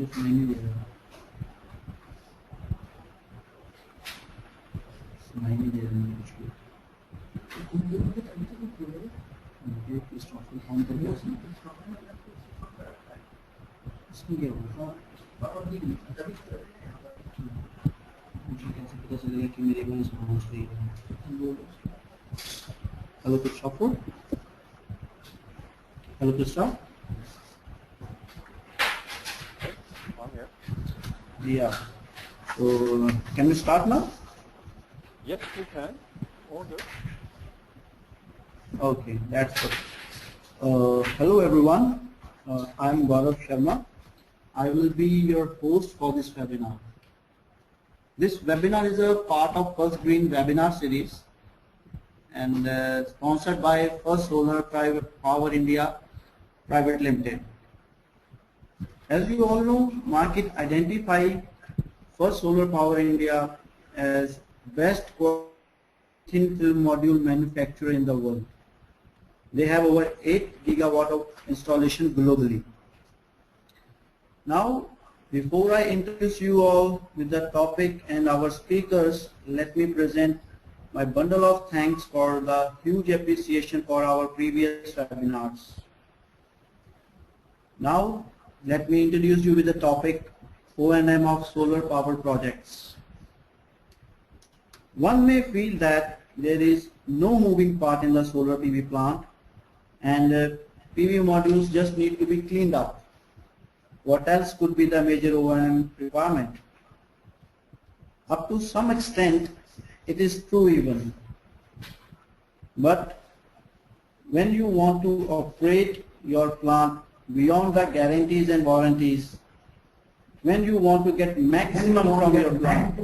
मुझे सुनाई नहीं दे रहा, सुनाई नहीं दे रहा मुझे कुछ भी। मुझे स्टॉप को ऑन करके इसमें क्या होगा, मुझे कैसे पता चलेगा कि मेरी आवाज़ पहुंच रही है? Hello Christopher, hello Christophe, yeah. So can we start now? Yes, we can. All good. Okay, that's good. Hello everyone. I'm Gaurav Sharma. I will be your host for this webinar. This webinar is a part of First Green webinar series and sponsored by First Solar Power India Private Limited. As you all know, market identify First Solar Power India as best thin film module manufacturer in the world. They have over 8 gigawatt of installation globally. Now, before I introduce you all with the topic and our speakers, let me present my bundle of thanks for the huge appreciation for our previous webinars. Now, let me introduce you with the topic O&M of solar power projects. One may feel that there is no moving part in the solar PV plant and PV modules just need to be cleaned up. What else could be the major O&M requirement? Up to some extent, it is true even. But when you want to operate your plant beyond the guarantees and warranties, when you want to get maximum from your plant,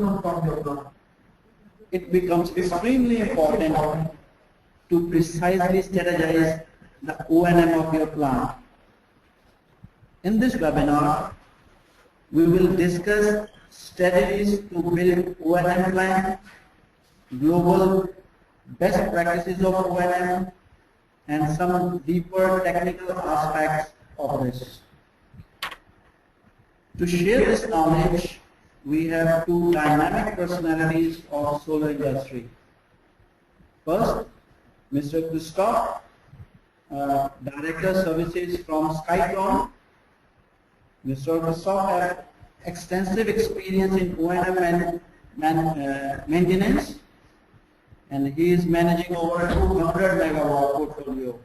it becomes extremely important to precisely strategize the O&M of your plant. In this webinar, we will discuss strategies to build O&M plan, global best practices of O&M, and some deeper technical aspects of this. To share this knowledge, we have two dynamic personalities of solar industry. First, Mr. Christoph, Director Services from Skytron. Mr. Christoph has extensive experience in O&M maintenance, and he is managing over 200 megawatt portfolio.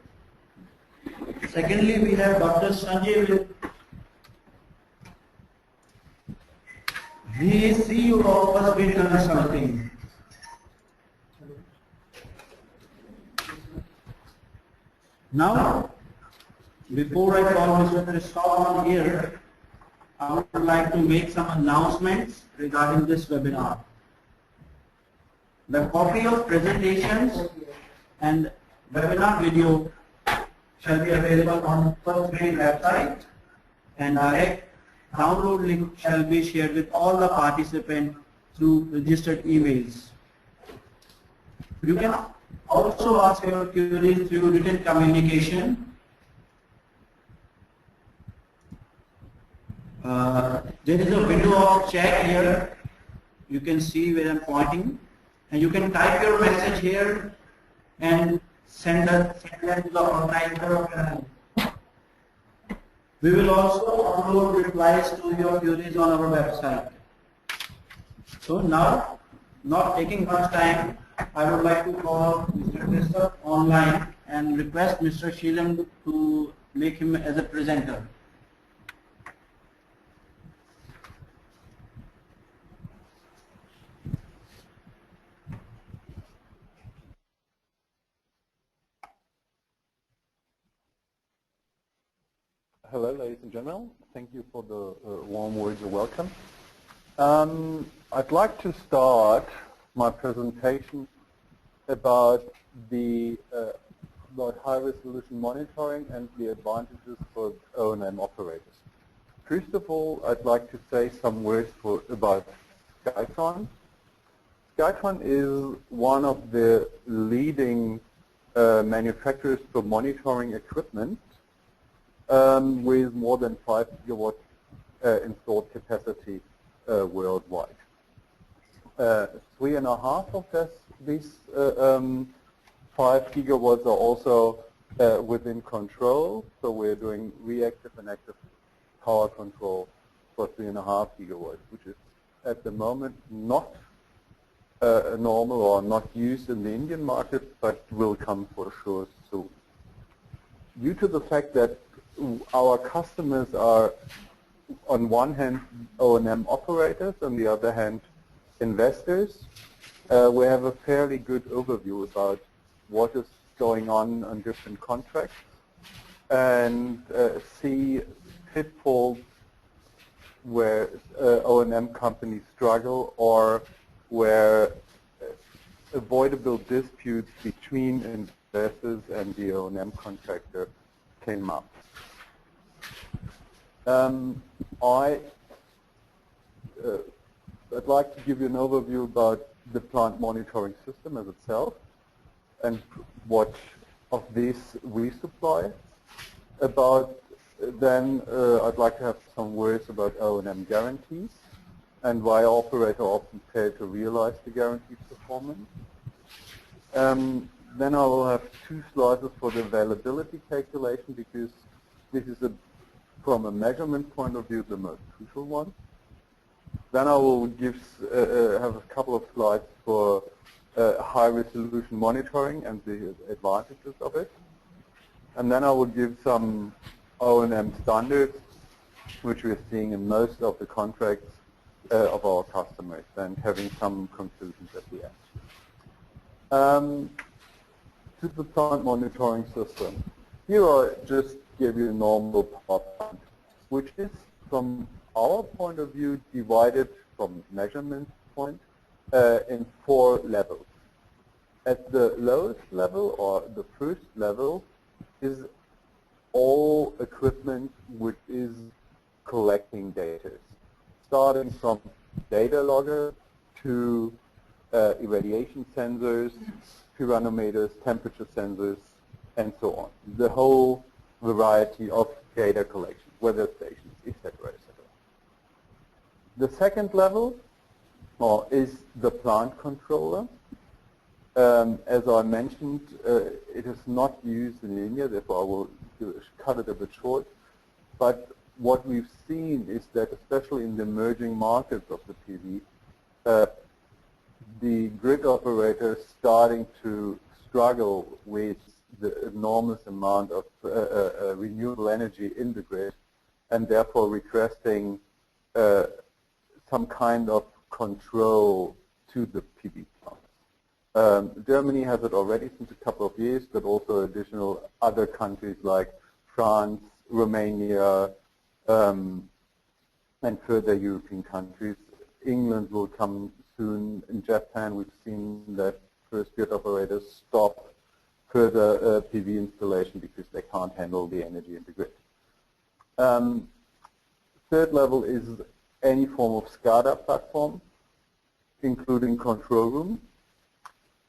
Secondly, we have Dr. Sanjay. He is CEO of First Green Consulting. Now, before I call Mr. Christoph on here, I would like to make some announcements regarding this webinar. The copy of presentations and webinar video shall be available on First Green website, and direct download link shall be shared with all the participants through registered emails. You can also ask your queries through written communication. There is a window of chat here. You can see where I'm pointing, and you can type your message here and send that to the online. We will also upload replies to your queries on our website. So now, not taking much time, I would like to call Mr. Christoph online and request Mr. Sheelam to make him as a presenter. Hello, ladies and gentlemen. Thank you for the warm words of welcome. I'd like to start my presentation about the about high-resolution monitoring and the advantages for O&M operators. First of all, I'd like to say some words about Skytron. Skytron is one of the leading manufacturers for monitoring equipment with more than 5 gigawatt installed capacity worldwide. 3.5 of these 5 gigawatts are also within control, so we're doing reactive and active power control for 3.5 gigawatts, which is at the moment not normal or not used in the Indian market, but will come for sure soon. Due to the fact that our customers are, on one hand, O&M operators, on the other hand, investors, we have a fairly good overview about what is going on different contracts and see pitfalls where O&M companies struggle or where avoidable disputes between investors and the O&M contractor came up. I'd like to give you an overview about the plant monitoring system as itself and what of these we supply. Then I'd like to have some words about O&M guarantees and why operators often fail to realize the guaranteed performance. Then I will have 2 slides for the availability calculation, because this is, from a measurement point of view, the most crucial one. Then I will have a couple of slides for high-resolution monitoring and the advantages of it. And then I will give some O&M standards, which we're seeing in most of the contracts of our customers, and having some conclusions at the end. To the plant monitoring system. Here I just give you a normal power plant, which is, from our point of view, divided from measurement point in 4 levels. At the lowest level, or the first level, is all equipment which is collecting data, starting from data logger to irradiation sensors, pyranometers, temperature sensors, and so on. The whole variety of data collection, weather stations, etc., etc. The second level is the plant controller. As I mentioned, it is not used in India, therefore I will cut it a bit short. But what we've seen is that, especially in the emerging markets of the PV, the grid operators starting to struggle with the enormous amount of renewable energy in the grid, and therefore requesting some kind of control to the PV plants. Germany has it already since a couple of years, but also additional other countries like France, Romania, and further European countries. England will come soon. In Japan, we've seen that first grid operators stop further PV installation because they can't handle the energy in the grid. Third level is any form of SCADA platform, including control room.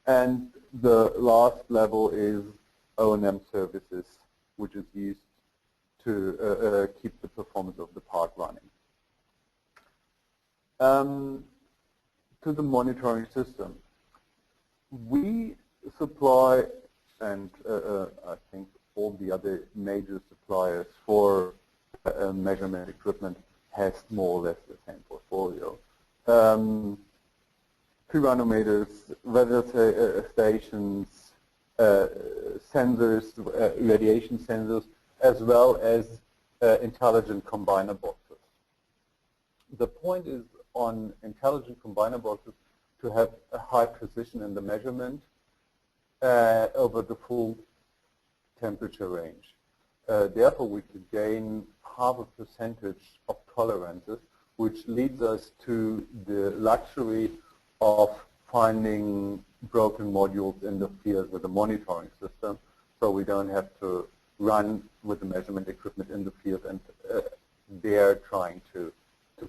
And the last level is O&M services, which is used to keep the performance of the park running. To the monitoring system. We supply, and I think all the other major suppliers for measurement equipment has more or less the same portfolio. Pyranometers, weather stations, sensors, radiation sensors, as well as intelligent combiner boxes. The point is, on intelligent combiner boxes, to have a high precision in the measurement over the full temperature range. Therefore, we could gain half a percentage of tolerances, which leads us to the luxury of finding broken modules in the field with a monitoring system, so we don't have to run with the measurement equipment in the field and there trying to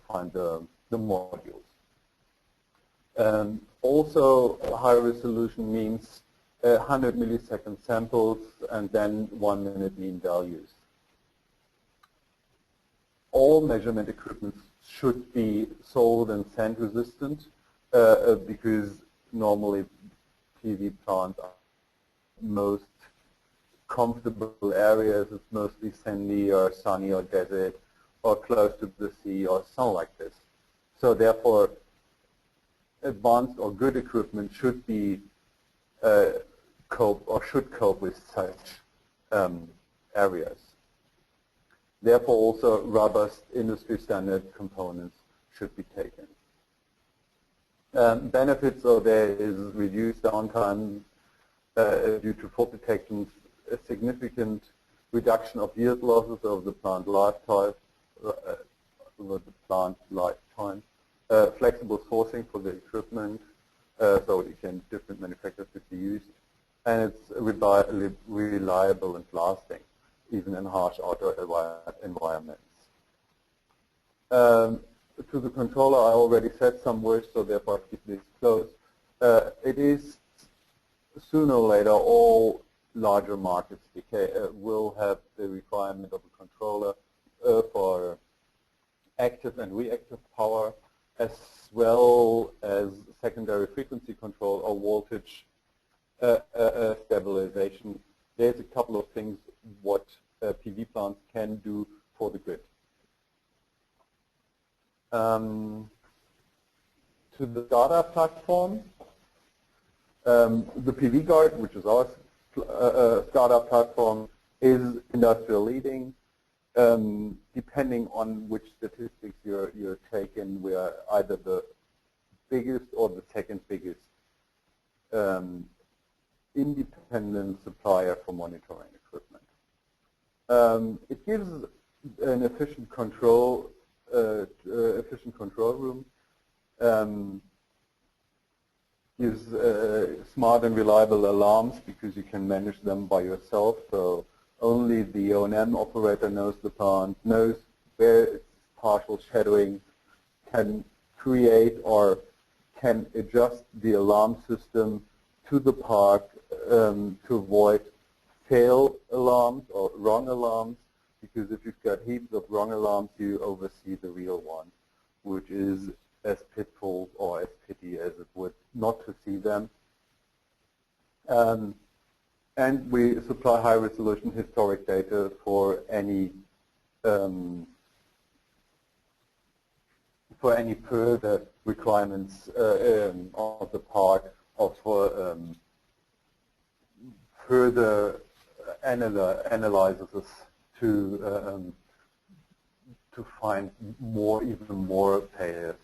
find the modules. Also, high resolution means 100 millisecond samples and then 1 minute mean values. all measurement equipment should be soil and sand resistant because normally PV plants are most comfortable areas. It's mostly sandy or sunny or desert or close to the sea or something like this. So therefore, advanced or good equipment should be should cope with such areas. Therefore, also robust industry standard components should be taken. Benefits of there is reduced downtime due to fault detections, a significant reduction of yield losses over the plant lifetime, flexible sourcing for the equipment, so different manufacturers could be used, and it's reliable and lasting, even in harsh outdoor environments. To the controller, I already said some words, so therefore I keep this close. It is sooner or later all larger markets will have the requirement of a controller for active and reactive power, as well as secondary frequency control or voltage stabilization. There's a couple of things what PV plants can do for the grid. To the SCADA platform, the PV Guard, which is our SCADA platform, is industrial leading. Depending on which statistics you're taking, we are either the biggest or the second biggest independent supplier for monitoring equipment. It gives an efficient control room, gives smart and reliable alarms because you can manage them by yourself. So only the O&M operator knows the plant, knows where it's partial shadowing, can create or can adjust the alarm system to the park to avoid fail alarms or wrong alarms, because if you've got heaps of wrong alarms, you oversee the real one, which is as pitfall or as pity as it would not to see them. And we supply high-resolution historic data for any further requirements of the park or for further analyses to find even more payers.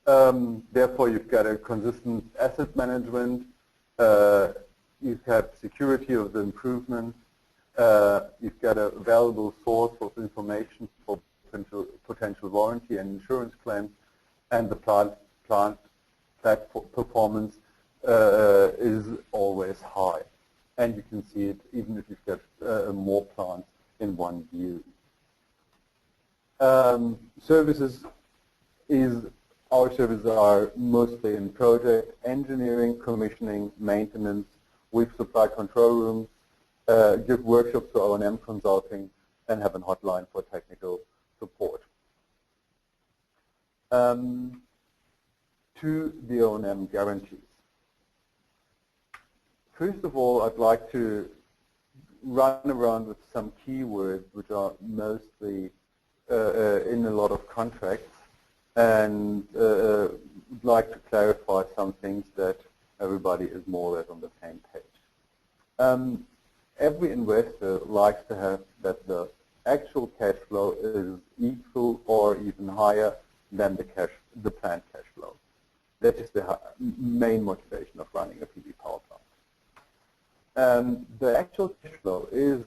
Therefore, you've got a consistent asset management. You've got security of the improvement. You've got a valuable source of information for potential warranty and insurance claims, and the plant performance is always high. And you can see it even if you've got more plants in one view. Our services are mostly in project engineering, commissioning, maintenance. We supply control rooms, give workshops for O&M consulting, and have a hotline for technical support. To the O&M guarantees. First of all, I'd like to run around with some keywords which are mostly in a lot of contracts, and would like to clarify some things that everybody is more or less on the same page. Every investor likes to have that the actual cash flow is equal or even higher than the planned cash flow. That is the main motivation of running a PV power plant. The actual cash flow is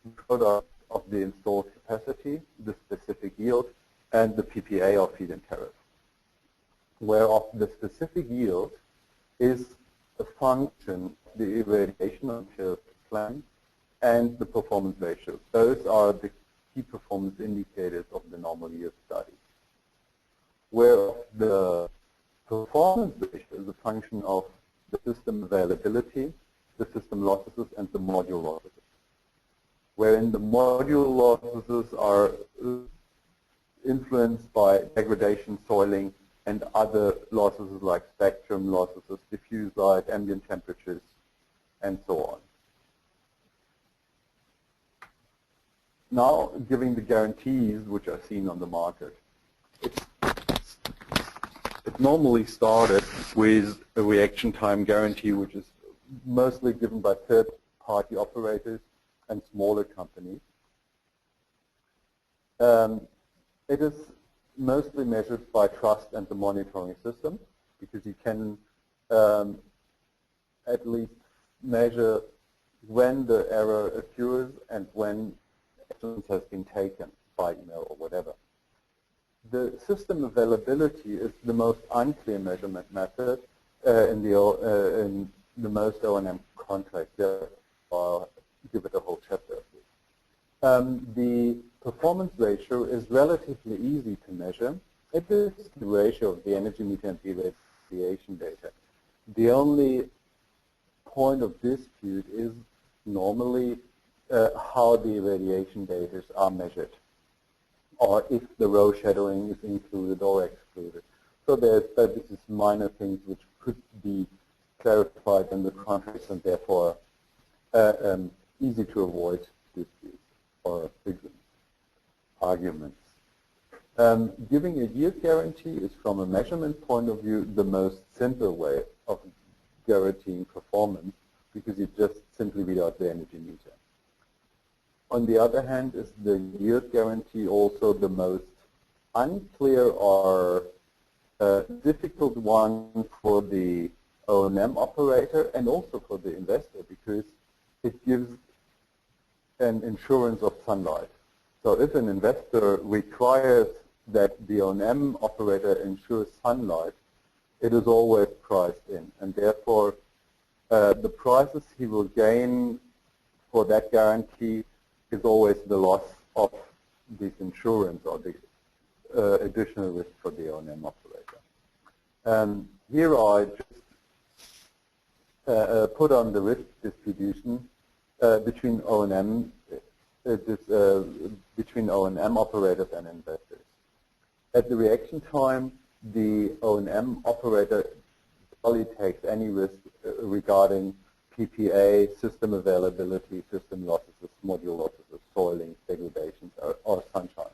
the product of the installed capacity, the specific yield, and the PPA or feed-in tariff, whereof the specific yield is a function of the irradiation of the plant and the performance ratios. Those are the key performance indicators of the normal yield study, where the performance ratio is a function of the system availability, the system losses, and the module losses, wherein the module losses are influenced by degradation, soiling, and other losses like spectrum losses of diffuse light, ambient temperatures, and so on. Now, giving the guarantees which are seen on the market. It normally started with a reaction time guarantee, which is mostly given by third-party operators and smaller companies. It is mostly measured by trust and the monitoring system, because you can at least measure when the error occurs and when actions has been taken by email or whatever. The system availability is the most unclear measurement method in the most O&M contracts. There, I'll give it a whole chapter. The performance ratio is relatively easy to measure. It is the ratio of the energy meter and the radiation data. The only point of dispute is normally how the radiation data are measured, or if the row shadowing is included or excluded. So this is minor things which could be clarified in the contracts and therefore easy to avoid disputes or arguments. Giving a yield guarantee is, from a measurement point of view, the most simple way of guaranteeing performance, because you just simply read out the energy meter. On the other hand, is the yield guarantee also the most unclear or difficult one for the O&M operator and also for the investor, because it gives an insurance of sunlight. So if an investor requires that the O&M operator ensures sunlight, it is always priced in, and therefore the prices he will gain for that guarantee is always the loss of this insurance or the additional risk for the O&M operator. Here I just put on the risk distribution between O&M operators and investors. At the reaction time, the O&M operator only takes any risk regarding PPA, system availability, system losses, module losses, soiling, degradations, or sunshine.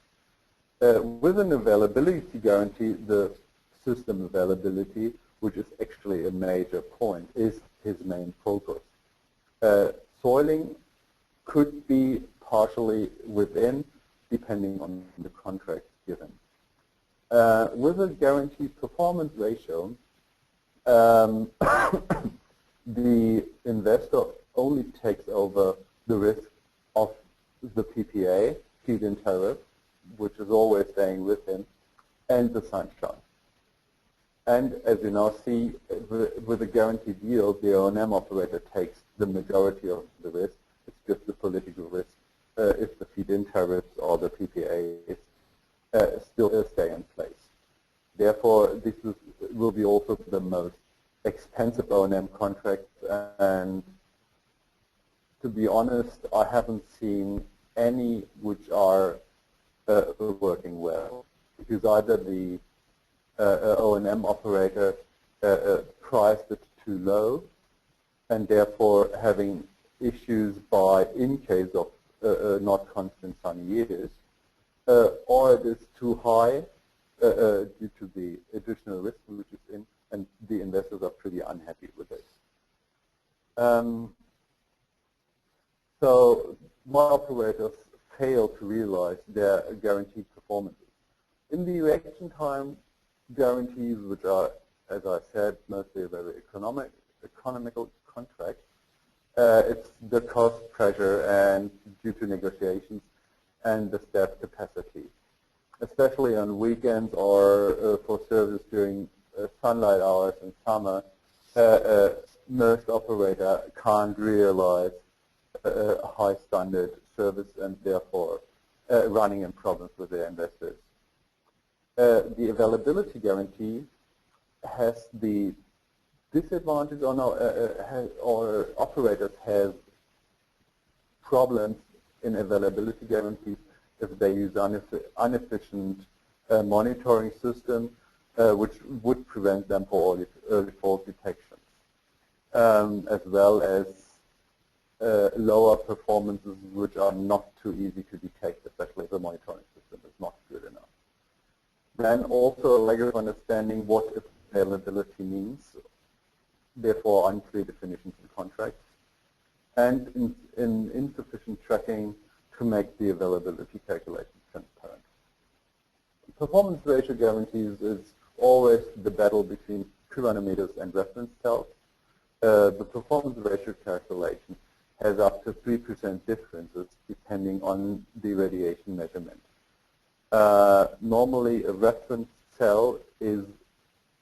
With an availability guarantee, the system availability, which is actually a major point, is his main focus. Soiling could be partially within, depending on the contract given. With a guaranteed performance ratio, the investor only takes over the risk of the PPA, feed-in tariff, which is always staying with him, and the sunshine. And as you now see, with a guaranteed yield, the O&M operator takes the majority of the risk. It's just the political risk if the feed-in tariffs or the PPAs still stay in place. Therefore, this will be also the most expensive O&M contracts, and to be honest, I haven't seen any which are working well, because either the O&M operator priced it too low and therefore having issues by in case of not constant sunny years, or it is too high due to the additional risk which is in, and the investors are pretty unhappy with this. So why operators fail to realize their guaranteed performances. In the reaction time guarantees, which are, as I said, mostly a very economical contract, it's the cost pressure and due to negotiations and the staff capacity, especially on weekends or for service during sunlight hours in summer. Most operator can't realize a high standard service and therefore running in problems with their investors. The availability guarantee has the disadvantage, or operators have problems in availability guarantees if they use inefficient monitoring system which would prevent them for early fault detection, as well as lower performances which are not too easy to detect, especially if the monitoring system is not good enough. Then also a lack of understanding what availability means, therefore unclear definitions in contracts, and in insufficient tracking to make the availability calculation transparent. Performance ratio guarantees is always the battle between pyranometers and reference cells. The performance ratio calculation has up to 3% differences depending on the radiation measurement. Normally a reference cell is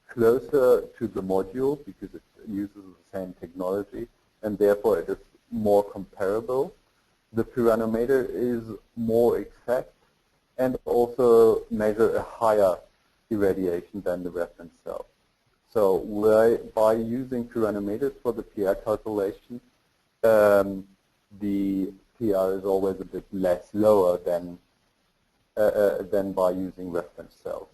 closer to the module because it uses the same technology and therefore it is more comparable. The pyranometer is more exact and also measure a higher irradiation than the reference cell. So by using pyranometers for the PR calculation, the PR is always a bit lower than by using reference cells.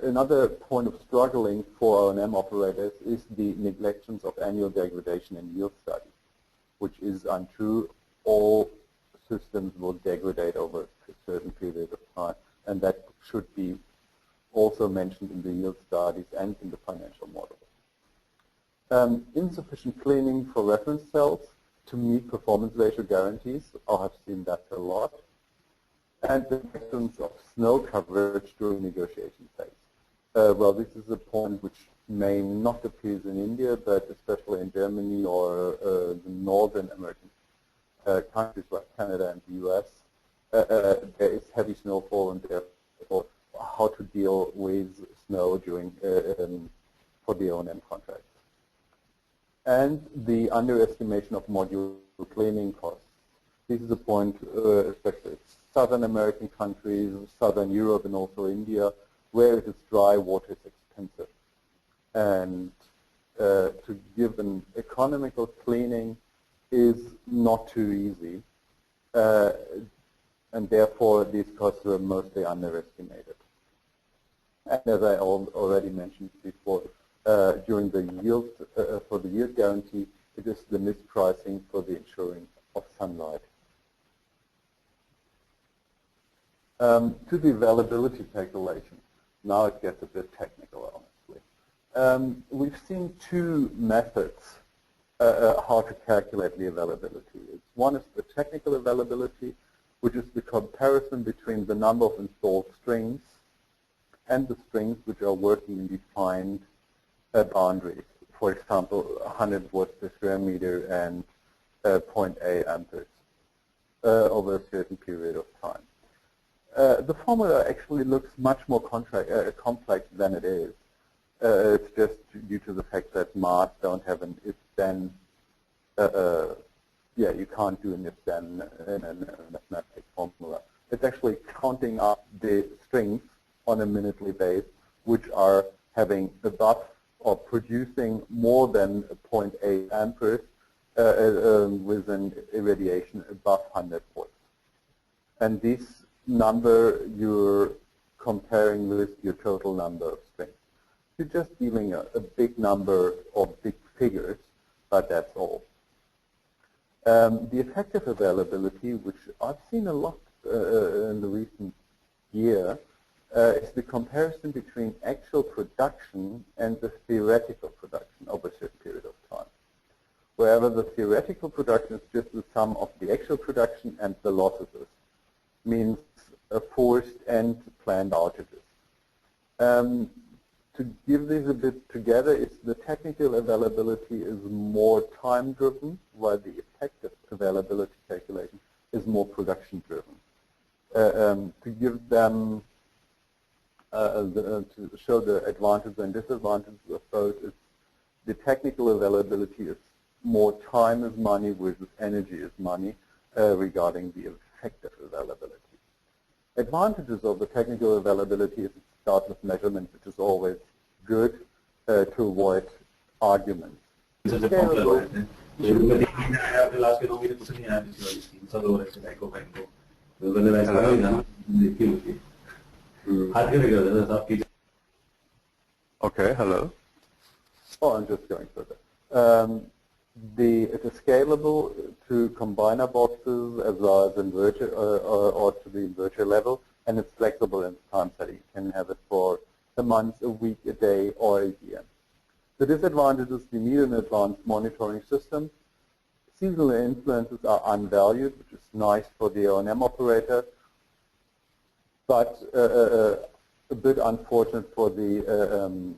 Another point of struggling for O&M operators is the neglections of annual degradation in yield studies, which is untrue. All systems will degrade over a certain period of time, and that should be also mentioned in the yield studies and in the financial model. Insufficient cleaning for reference cells to meet performance ratio guarantees. I have seen that a lot. And the absence of snow coverage during negotiation phase. Well, this is a point which may not appear in India, but especially in Germany or the northern American countries like Canada and the US, there is heavy snowfall and therefore how to deal with snow during for the O&M contracts. And the underestimation of module cleaning costs. This is a point, especially Southern American countries, Southern Europe, and also India, where it is dry, water is expensive. And to give an economical cleaning is not too easy. And therefore, these costs were mostly underestimated. And as I already mentioned before, during the yield, for the yield guarantee, it is the mispricing for the insuring of sunlight. To the availability calculation, now it gets a bit technical, honestly. We've seen two methods how to calculate the availability. One is the technical availability, which is the comparison between the number of installed strings and the strings which are working in defined boundaries. For example, 100 watts per square meter and 0.8 amperes over a certain period of time. The formula actually looks much more complex than it is. It's just due to the fact that MAS don't have an if-then. You can't do an if-then in a mathematical formula. It's actually counting up the strings on a minutely base, which are having above or producing more than 0.8 amperes with an irradiation above 100 watts. And this number you're comparing with your total number of strings. You're just dealing a big number of big figures, but that's all. The effective availability, which I've seen a lot in the recent year, is the comparison between actual production and the theoretical production over a certain period of time. Wherever the theoretical production is just the sum of the actual production and the losses, means forced and planned outages. To give these a bit together, is the technical availability is more time-driven, while the effective availability calculation is more production-driven. To give them, to show the advantages and disadvantages of both, is the technical availability is more time is money versus energy is money regarding the effective availability. Advantages of the technical availability is it starts with measurement, which is always good to avoid arguments. when I started Okay, hello. Oh, I'm just going further. It is scalable to combiner boxes as well as inverter or to the inverter level, and it's flexible in time setting. You can have it for a month, a week, a day, or a year. The disadvantage is you need an advanced monitoring system. Seasonal influences are unvalued, which is nice for the O&M operator, but a bit unfortunate for the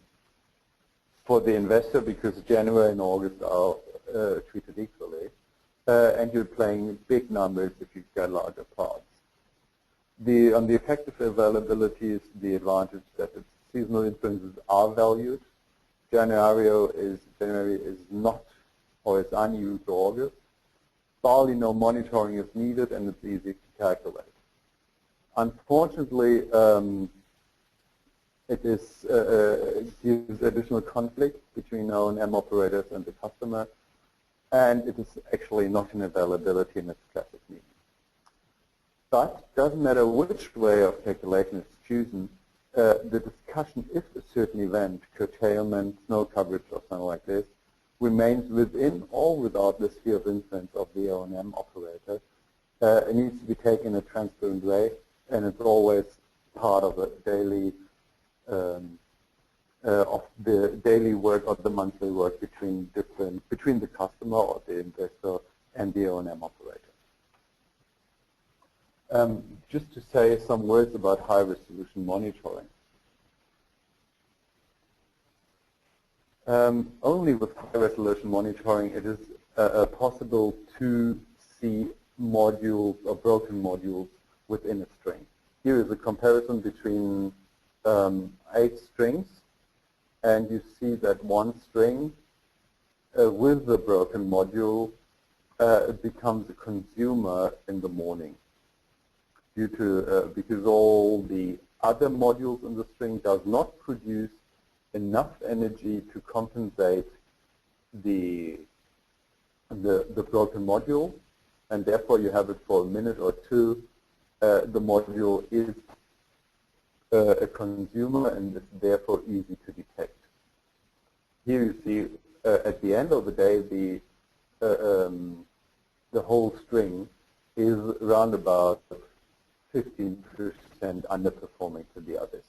investor because January and August are treated equally, and you're playing big numbers if you've got larger parts. On the effective availability is the advantage that its seasonal influences are valued. January is not or is unused August. Barely no monitoring is needed and it's easy to calculate. Unfortunately, it gives additional conflict between O&M operators and the customer, and it is actually not an availability in its classic meaning. But it doesn't matter which way of calculation is chosen, the discussion if a certain event, curtailment, snow coverage or something like this, remains within or without the sphere of influence of the O&M operator. It needs to be taken in a transparent way, and it's always part of a daily work or the monthly work between the customer or the investor and the O&M operator. Just to say some words about high-resolution monitoring. Only with high-resolution monitoring it is possible to see modules or broken modules within a string. Here is a comparison between 8 strings, and you see that one string with the broken module becomes a consumer in the morning due to because all the other modules in the string does not produce enough energy to compensate the broken module, and therefore you have it for a minute or two. The module is a consumer and it's therefore easy to detect. Here you see at the end of the day the whole string is around about 15% underperforming to the others.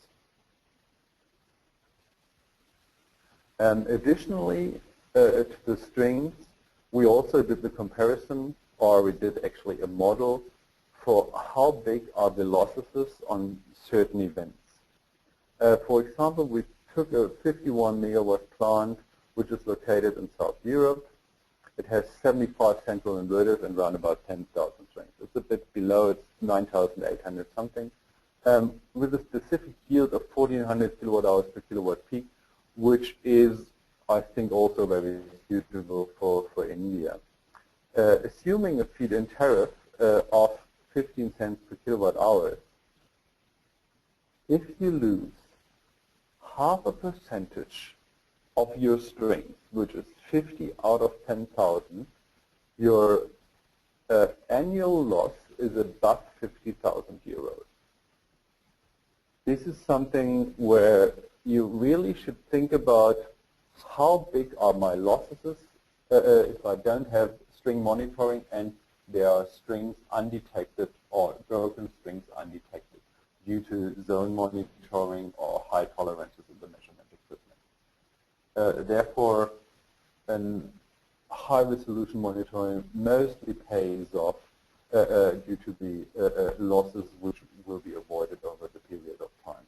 Additionally, to the strings, we also did the comparison, or we did actually a model for how big are the losses on certain events. For example, we took a 51 megawatt plant which is located in South Europe. It has 75 central inverters and around about 10,000 strings. It's a bit below, it's 9,800 something, with a specific yield of 1,400 kilowatt hours per kilowatt peak, which is, I think, also very suitable for India. Assuming a feed-in tariff of 15 cents per kilowatt hour, if you lose half a percentage of your strings, which is 50 out of 10,000, your annual loss is above 50,000 euros. This is something where you really should think about how big are my losses if I don't have string monitoring and there are strings undetected or broken strings undetected due to zone monitoring or high tolerances in the measurement equipment. Therefore, high-resolution monitoring mostly pays off due to the losses which will be avoided over the period of time.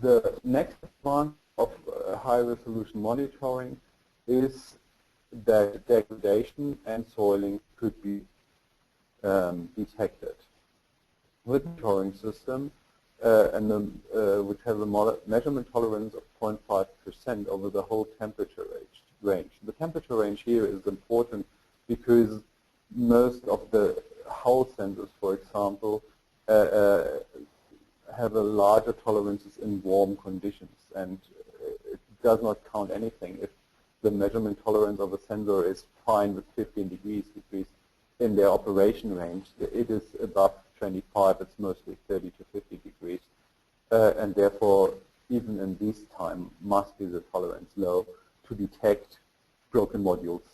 The next one of high-resolution monitoring is that degradation and soiling could be detected. With the monitoring system, which has a measurement tolerance of 0.5% over the whole temperature range. The temperature range here is important because most of the Hall sensors, for example, have a larger tolerances in warm conditions, and it does not count anything if the measurement tolerance of a sensor is fine with 15 degrees because in their operation range. It is above 25, it's mostly 30 to 50 degrees. And therefore, even in this time, must be the tolerance low to detect broken modules,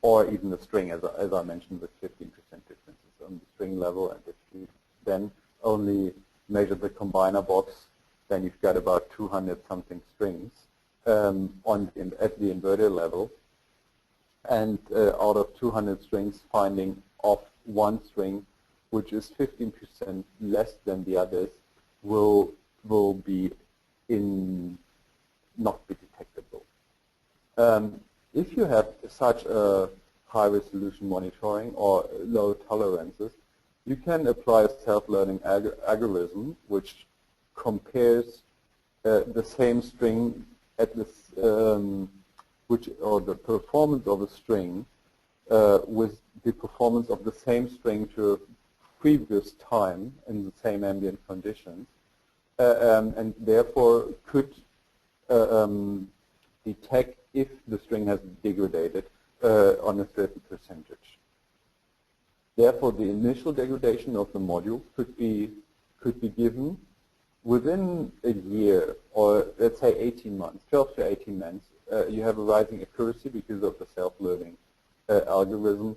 or even the string, as I mentioned, with 15% differences on the string level. And if you then only measure the combiner box, then you've got about 200-something strings at the inverter level. And out of 200 strings, finding off one string, which is 15% less than the others, will be not be detectable. If you have such a high resolution monitoring or low tolerances, you can apply a self-learning algorithm which compares the same string at this, or the performance of a string with the performance of the same string to a previous time in the same ambient conditions, and therefore could detect if the string has degraded on a certain percentage. Therefore, the initial degradation of the module could be given within a year, or let's say 18 months, 12 to 18 months. You have a rising accuracy because of the self-learning algorithm,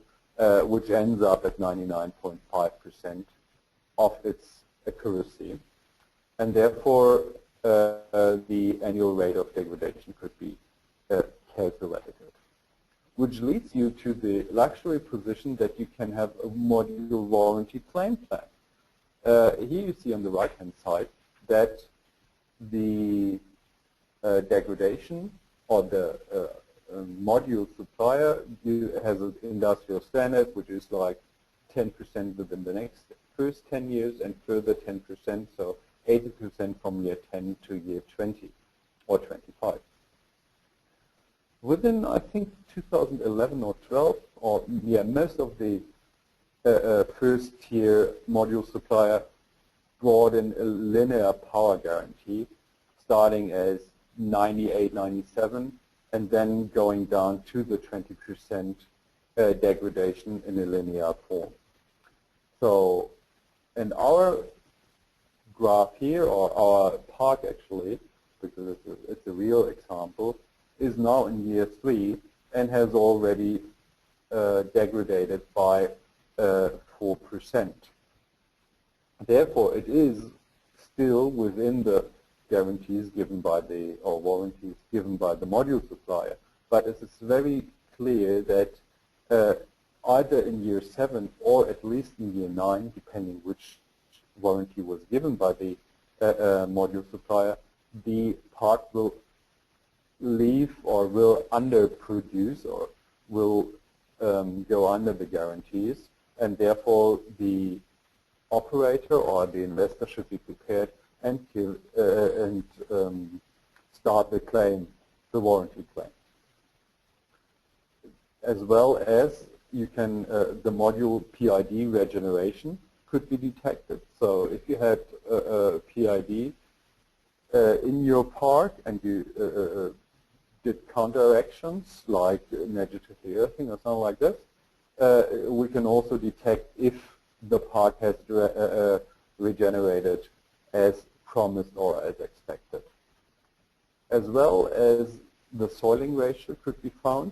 which ends up at 99.5% of its accuracy. And therefore, the annual rate of degradation could be calculated. Which leads you to the luxury position that you can have a module warranty claim plan. Here you see on the right-hand side that the degradation or the module supplier has an industrial standard, which is like 10% within the first 10 years and further 10%, so 80% from year 10 to year 20 or 25. Within, I think, 2011 or 12, or yeah, most of the first-tier module supplier brought in a linear power guarantee, starting as 98, 97, and then going down to the 20% degradation in a linear form. So, and our graph here, or our park actually, because it's a real example, is now in year 3 and has already degraded by 4%. Therefore, it is still within the guarantees given by the, or warranties given by the module supplier. But it is very clear that either in year 7 or at least in year 9, depending which warranty was given by the module supplier, the part will leave or will underproduce or will go under the guarantees, and therefore the operator or the investor should be prepared and start the claim, the warranty claim. As well as you can, the module PID regeneration could be detected. So if you had a PID in your park and you did counteractions like negatively earthing or something like this, we can also detect if the park has regenerated as promised or as expected. As well as the soiling ratio could be found,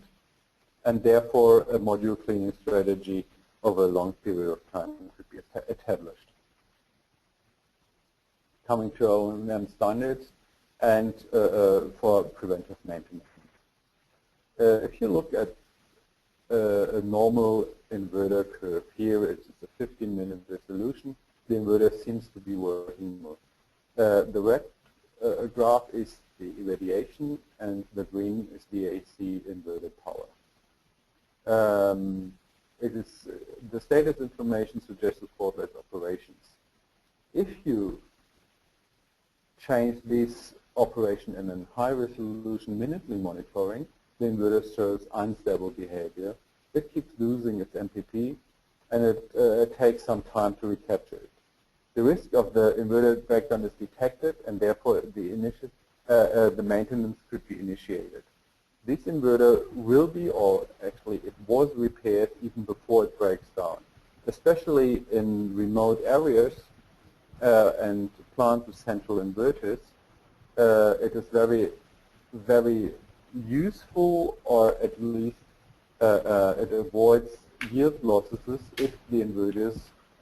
and therefore a module cleaning strategy over a long period of time could be established. Coming to our O&M standards and for preventive maintenance. If you look at a normal inverter curve here, it's a 15-minute resolution. The inverter seems to be working more. The red graph is the irradiation, and the green is the AC inverter power. The status information suggests the faultless operations. If you change this operation in a high-resolution minutely monitoring, the inverter shows unstable behavior. It keeps losing its MPP, and it takes some time to recapture it. The risk of the inverter breakdown is detected, and therefore the maintenance could be initiated. this inverter will be, or actually it was repaired even before it breaks down. Especially in remote areas and plants with central inverters, it is very, very useful, or at least it avoids yield losses if the inverters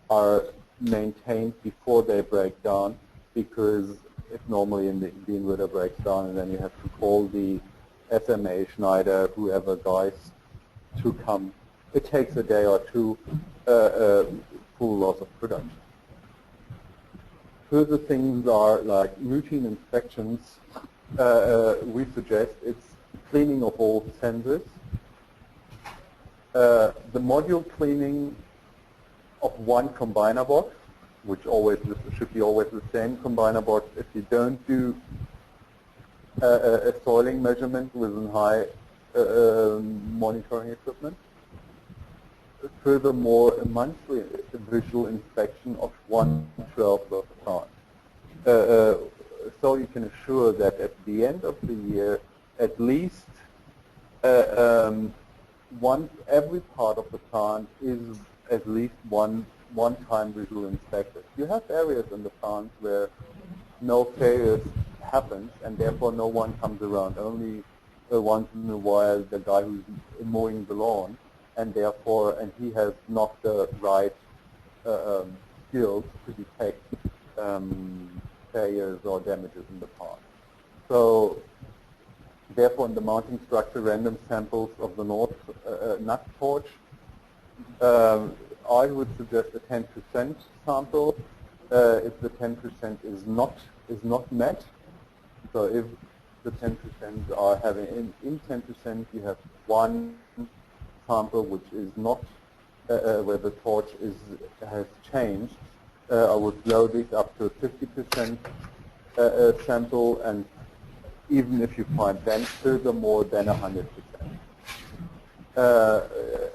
are maintained before they break down, because if normally the inverter breaks down and then you have to call the SMA, Schneider, whoever guys to come, it takes a day or two, full loss of production. Further things are like routine inspections. We suggest it's cleaning of all sensors, the module cleaning of one combiner box, which always should be always the same combiner box. If you don't do a soiling measurement with high monitoring equipment. Furthermore, a monthly visual inspection of 1/12 of the plant. So you can assure that at the end of the year, at least every part of the plant is at least one time visual inspected. You have areas in the plant where no failures happen, and therefore no one comes around. Only once in a while the guy who's mowing the lawn, and he has not the right skills to detect failures or damages in the plant. So therefore in the mounting structure, random samples of the nut torch, I would suggest a 10% sample if the 10% is not met. So if the 10% are having, in 10% you have one sample which is not, where the torch has changed, I would blow this up to 50% sample, and even if you find then furthermore than 100%.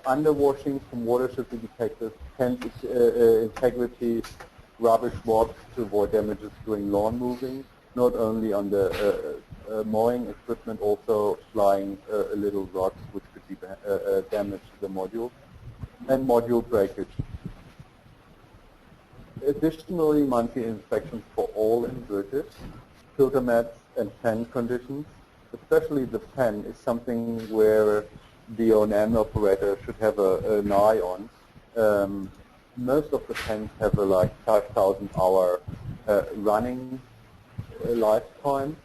Underwashing from water should be detected, integrity, rubbish swabs to avoid damages during lawn moving, not only on the mowing equipment, also flying little rocks which could be damage to the module, and module breakage. Additionally, monthly inspections for all inverters, filter mats, and fan conditions. Especially the fan is something where the O&M operator should have an eye on. Most of the fans have a like 5,000 hour running lifetime,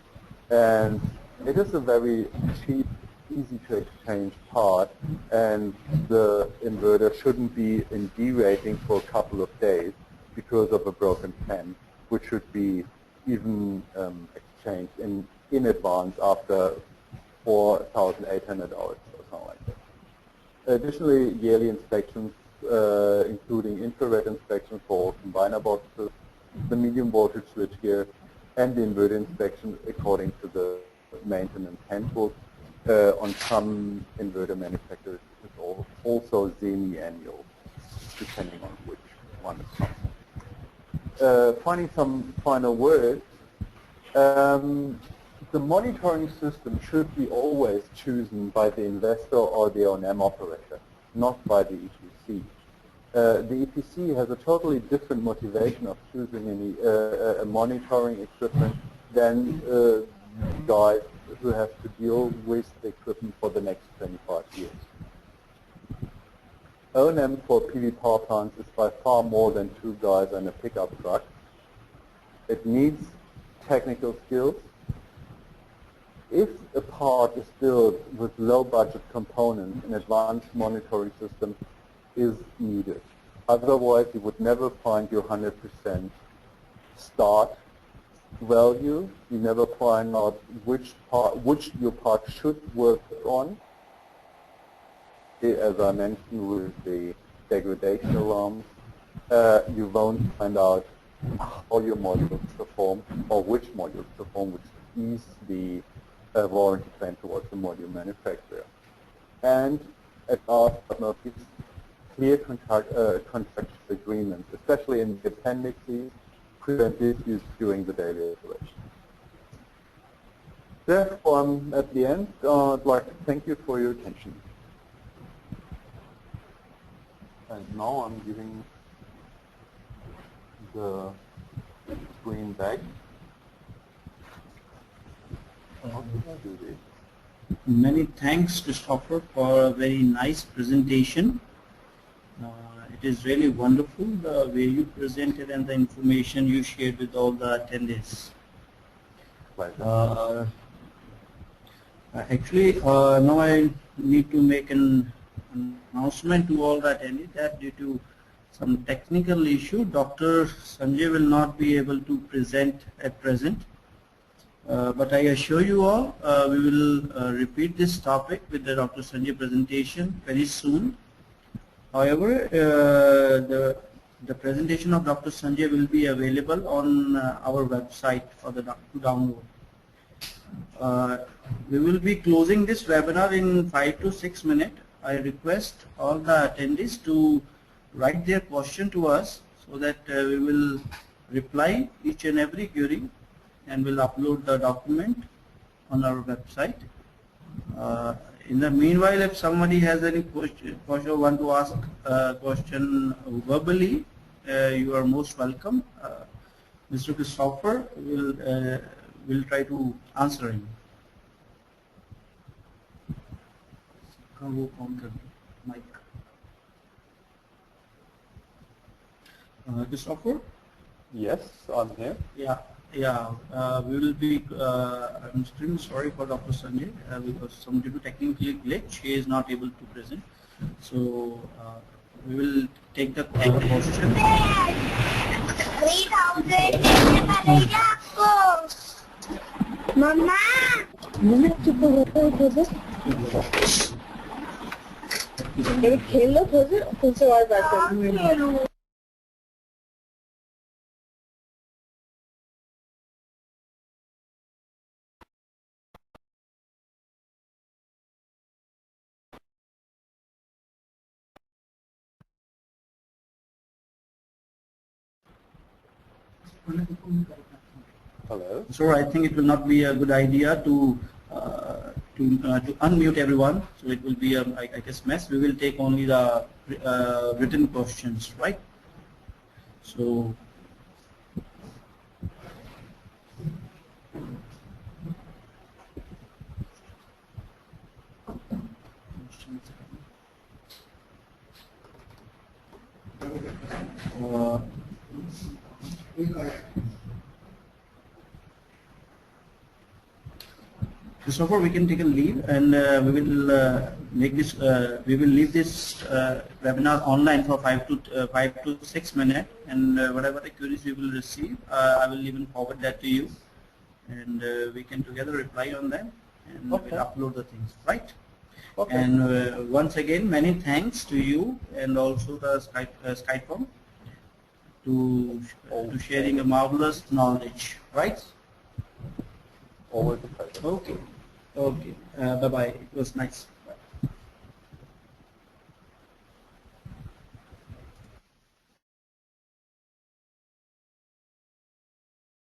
and it is a very cheap, easy to exchange part, and the inverter shouldn't be in derating for a couple of days because of a broken fan, which should be even exchanged in advance after 4,800 hours or something like that. Additionally, yearly inspections, including infrared inspection for combiner boxes, the medium voltage switchgear, and the inverter inspection according to the maintenance handbook. On some inverter manufacturers, it's also semi-annual, depending on which one is coming. Finding some final words. The monitoring system should be always chosen by the investor or the O&M operator, not by the EPC. The EPC has a totally different motivation of choosing any monitoring equipment than guys who have to deal with the equipment for the next 25 years. O&M for PV power plants is by far more than two guys and a pickup truck. It needs technical skills. If a part is built with low budget components, an advanced monitoring system is needed. Otherwise, you would never find your 100% start value. You never find out which your part should work on. As I mentioned with the degradation alarms, you won't find out how your modules perform or which modules perform, which is the warranty claim towards the module manufacturer. And at last but not least, clear contract agreements, especially in the appendices, prevent issues during the daily operation. Therefore, at the end, I'd like to thank you for your attention. And now I'm giving the screen back. How do I do this? Many thanks, Christopher, for a very nice presentation. It is really wonderful the way you presented and the information you shared with all the attendees. Pleasure. Actually, now I need to make an announcement to all the attendees that due to some technical issue, Dr. Sanjay will not be able to present at present. But I assure you all, we will repeat this topic with the Dr. Sanjay presentation very soon. However, the presentation of Dr. Sanjay will be available on our website for the to download. We will be closing this webinar in 5 to 6 minutes. I request all the attendees to write their question to us so that we will reply each and every query and will upload the document on our website. In the meanwhile, if somebody has any question or want to ask a question verbally, you are most welcome. Mr. Christopher will try to answer him. Mike. Christopher? Yes, I'm here. Yeah. We will be, I'm extremely sorry for Dr. Sanjay because due to technical glitch, he is not able to present. So, we will take the question. 3,000 Mama! खेल लो फिर से और बात करेंगे Hello. So I think it will not be a good idea to unmute everyone. So it will be I guess mess. We will take only the written questions, right? So. Christopher, we can take a leave, and we will make this. We will leave this webinar online for 5 to 6 minutes, and whatever the queries we will receive, I will even forward that to you, and we can together reply on them, and we'll upload the things, right? Okay. And once again, many thanks to you and also the Skype to sharing a marvelous knowledge, right? Always a pleasure. Okay. Bye-bye. It was nice.